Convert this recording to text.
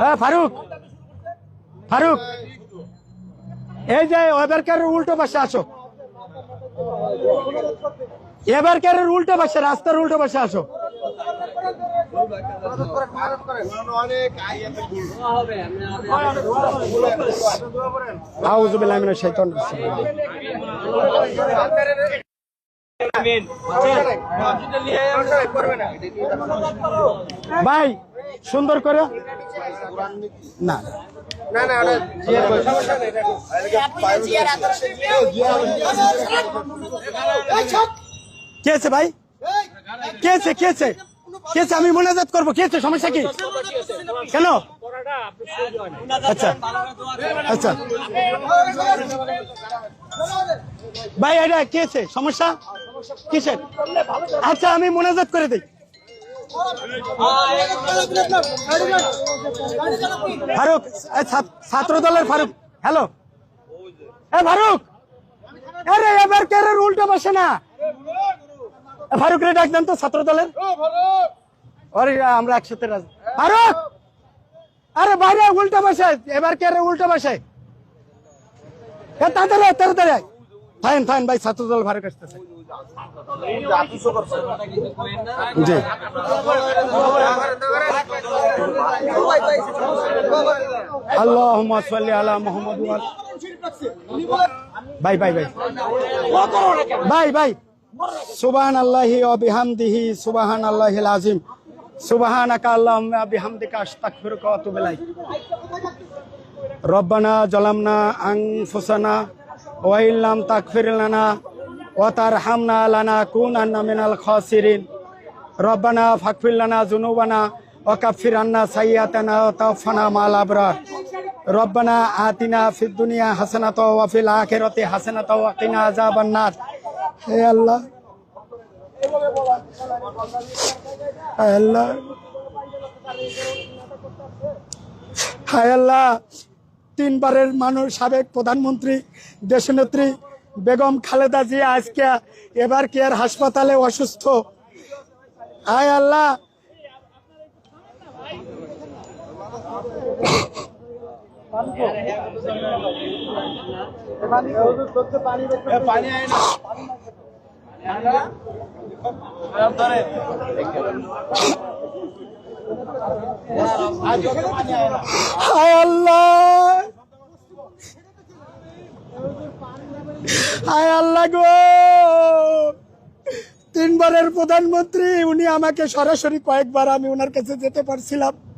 হ্যাঁ ফারুক, ফারুক এই যে এবারকার উল্টো পাশে আসো, এবারকার উল্টো পাশে, রাস্তার উল্টো পাশে আসো। আউযু বিল্লাহি মিনাশ শাইতানির রাজিম। ভাই সুন্দর করে না কেছে ভাই, কেছে কেছে কেছে, আমি মোনাজাত করবো, কেছে সমস্যা কি, কেন? আচ্ছা আচ্ছা ভাই এটা কেছে, সমস্যা কিসের? আচ্ছা আমি মোনাজাত করে দিই। ফারুক, ছাত্র দলের ফারুক, হ্যালো ফারুক, আরে এবার কেন উল্টো বসে না? ফারুক রে ডাক দেন তো ছাত্র দলের। আরে আমরা একসাথে ফারুক, আরে বাইরে উল্টো বসে, এবার কে উল্টো বসে, তাড়াতাড়ি তাড়াতাড়ি ফাইন ফাইন ভাই, ছাত্র দল ফারুক আসতেছে। জি আল্লাহুম্মা সাল্লি আলা মুহাম্মাদ। ভাই ভাই ভাই ভাই ভাই সুবহানাল্লাহি ওয়া বিহামদিহি সুবহানাল্লাহিল আযীম সুবহানাকা আল্লাহুম্মা বিহামদিকা আস্তাগফিরুকা ওয়া আতুবু ইলাইক। রব্বানা জালামনা আনফুসানা ওয়া ইল্লাম তাগফির লানা ওয়া তারহামনা লানাকুনান্না মিনাল খাসিরিন। রব্বানা ফাগফির লানা যুনুবানা ওয়া কাফির আন্না সাইয়্যাতানা ওয়া তাওফানা মা'আল আবরার। রব্বানা আতিনা ফিদ দুনিয়া হাসানাতাও ওয়া ফিল আখিরাতি হাসানাতাও ওয়া কিনা আযাবান নার। হে আল্লাহ, হে আল্লাহ, হে আল্লাহ, তিনবারের মানুষ, সাবেক প্রধানমন্ত্রী দেশনেত্রী বেগম খালেদা জিয়া আজকে এবার কেয়ার হাসপাতালে অসুস্থ। হায় আল্লাহ, হায় আল্লাহ, হায় আল্লাহ গো, তিনবারের প্রধানমন্ত্রী উনি আমাকে সরাসরি কয়েকবার আমি ওনার কাছে যেতে পারছিলাম।